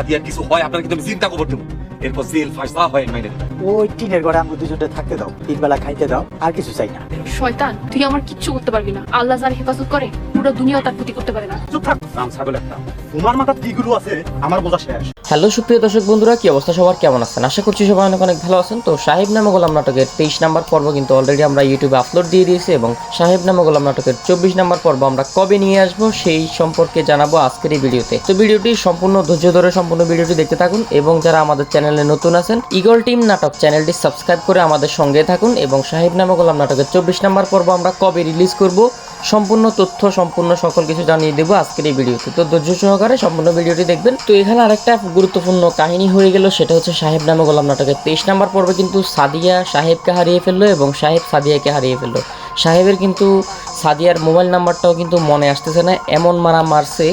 সাদিয়ার কিছু হয় আপনার কিন্তু আমি চিন্তা করবো দেবো, এরপর জেল ফাঁসা হয় মাইনে। ওই টিনের ঘরে আমাকে দুজনটা থাকতে দাও, 3 বেলা খাইতে দাও, আর কিছু চাই না। শয়তান, তুই আমার কিচ্ছু করতে পারবি না। আল্লাহ যার হেফাজত করে পুরো দুনিয়াও তার ক্ষতি করতে পারে না। চুপ থাক রাম ছাগল একটা, তোমার মাথা কিগুলো আছে আমার বোঝা শেষ। হ্যালো সুপ্রিয় দর্শক বন্ধুরা, কি অবস্থা সবার, কেমন আছেন? আশা করছি সবাই অনেক অনেক ভালো আছেন। তো সাহেব নামে গোলাম নাটকের 23 নম্বর পর্ব কিন্তু অলরেডি আমরা ইউটিউবে আপলোড দিয়ে দিয়েছি, এবং সাহেব নামে গোলাম নাটকের 24 নম্বর পর্ব আমরা কবে নিয়ে আসবো সেই সম্পর্কে জানাবো আজকের এই ভিডিওতে। তো ভিডিওটি সম্পূর্ণ ধৈর্য ধরে সম্পূর্ণ ভিডিওটি দেখতে থাকুন, এবং যারা আমাদের চ্যানেলে নতুন আছেন ইগল টিম নাটক চ্যানেলটি সাবস্ক্রাইব করে আমাদের সঙ্গে থাকুন। এবং সাহেব নামে গোলাম নাটকের 24 নম্বর পর্ব আমরা কবে রিলিজ করব সম্পূর্ণ তথ্য সম্পূর্ণ সকল কিছু জানিয়ে দেবো আজকের এই ভিডিওতে। তো ধৈর্য সহকারে সম্পূর্ণ ভিডিওটি দেখবেন। তো এখানে আরেকটা গুরুত্বপূর্ণ কাহিনী হয়ে গেল, সেটা হচ্ছে সাহেব নামে গোলাম নাটকের 23 নম্বর পর্বে কিন্তু সাদিয়া সাহেবকে হারিয়ে ফেললো এবং সাহেব সাদিয়াকে হারিয়ে ফেললো। সাহেবের কিন্তু সাদিয়ার মোবাইল নাম্বারটাও কিন্তু মনে আসতেছে না, এমন মারা মারছে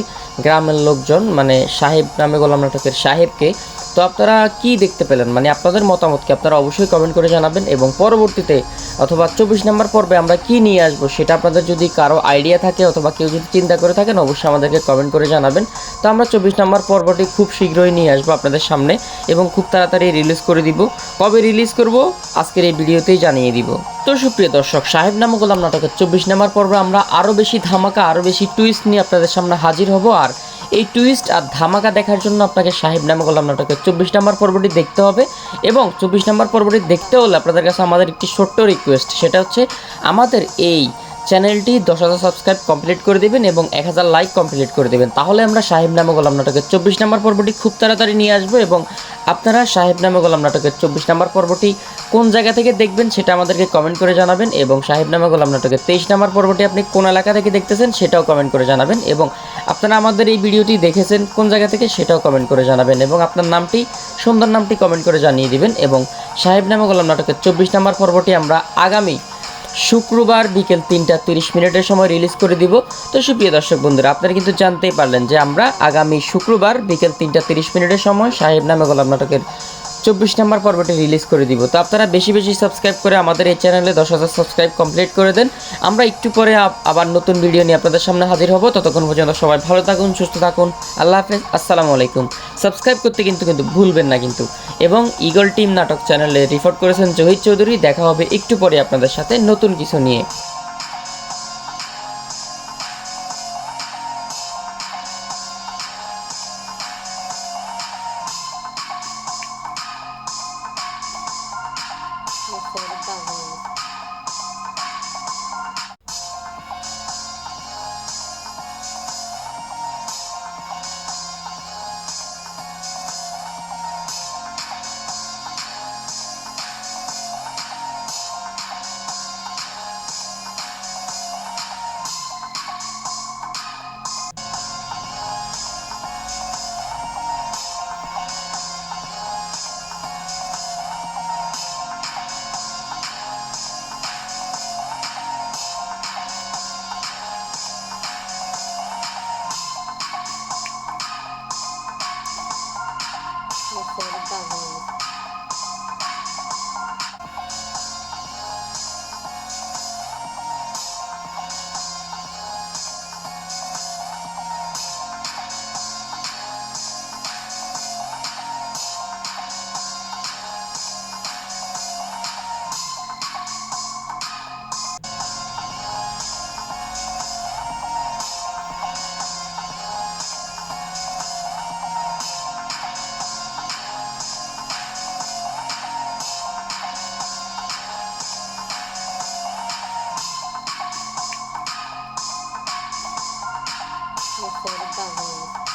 গ্রামের লোকজন, মানে সাহেব নামে গোলাম নাটকের সাহেবকে। তো আপনারা কি দেখতে পেলেন, মানে আপনাদের মতামতকে আপনারা অবশ্যই কমেন্ট করে জানাবেন। এবং পরবর্তীতে অথবা 24 নম্বর পর্বে আমরা কি নিয়ে আসবো সেটা আপনাদের যদি কারো আইডিয়া থাকে অথবা কেউ যদি চিন্তা করে থাকেন অবশ্যই আমাদেরকে কমেন্ট করে জানাবেন। তো আমরা 24 নম্বর পর্বটি খুব শীঘ্রই নিয়ে আসবো আপনাদের সামনে, এবং খুব তাড়াতাড়ি রিলিজ করে দিব। কবে রিলিজ করব আজকের এই ভিডিওতেই জানিয়ে দিব। তো সুপ্রিয় দর্শক, সাহেব নামে গোলাম নাটকের 24 নম্বর পর্বে আমরা আরও বেশি ধামাকা, আরও বেশি টুইস্ট নিয়ে আপনাদের সামনে হাজির হব। আর এই টুইস্ট আর ধামাকা দেখার জন্য আপনাকে সাহেব নামে গোলাম নাটকের 24 নম্বর পর্বটি দেখতে হবে। এবং 24 নম্বর পর্বটি দেখতে হলে আপনাদের কাছে আমাদের একটি ছোট্ট রিকোয়েস্ট, সেটা হচ্ছে আমাদের এই চ্যানেলটি 10,000 সাবস্ক্রাইব কমপ্লিট করে দেবেন এবং 1000 লাইক কমপ্লিট করে দেবেন। তাহলে আমরা সাহেব নামে গোলাম নাটকের 24 নম্বর পর্বটি খুব তাড়াতাড়ি নিয়ে আসবো। এবং আপনারা সাহেব নামে গোলাম নাটকের 24 নম্বর পর্বটি কোন জায়গা থেকে দেখবেন সেটা আমাদেরকে কমেন্ট করে জানাবেন। এবং সাহেব নামে গোলাম নাটকের 23 নম্বর পর্বটি আপনি কোন এলাকা থেকে দেখতেছেন সেটাও কমেন্ট করে জানাবেন। এবং আপনারা আমাদের এই ভিডিওটি দেখেছেন কোন জায়গা থেকে সেটাও কমেন্ট করে জানাবেন। এবং আপনার নামটি, সুন্দর নামটি কমেন্ট করে জানিয়ে দিবেন। এবং সাহেব নামে গোলাম নাটকের 24 নম্বর পর্বটি আমরা আগামী শুক্রবার বিকেল 3:30 মিনিটের সময় রিলিজ করে দিব। তো সুপ্রিয় দর্শক বন্ধুরা, আপনারা কিন্তু জানতেই পারলেন যে আমরা আগামী শুক্রবার বিকেল 3:30 মিনিটের সময় সাহেব নামে গোলাম নাটকের 24 নম্বর পর্বটি রিলিজ করে দিব। তো আপনারা বেশি বেশি সাবস্ক্রাইব করে আমাদের এই চ্যানেলে 10,000 সাবস্ক্রাইব কমপ্লিট করে দেন। আমরা একটু পরে আবার নতুন ভিডিও নিয়ে আপনাদের সামনে হাজির হব। ততক্ষণ পর্যন্ত সবাই ভালো থাকুন, সুস্থ থাকুন। আল্লাহ হাফেজ, আসসালামু আলাইকুম। সাবস্ক্রাইব করতে কিন্তু ভুলবেন না কিন্তু। এবং ইগল টিম নাটক চ্যানেলে রিপোর্ট করেছেন জহির চৌধুরী। দেখা হবে একটু পরে আপনাদের সাথে নতুন কিছু নিয়ে। Você não tá vendo.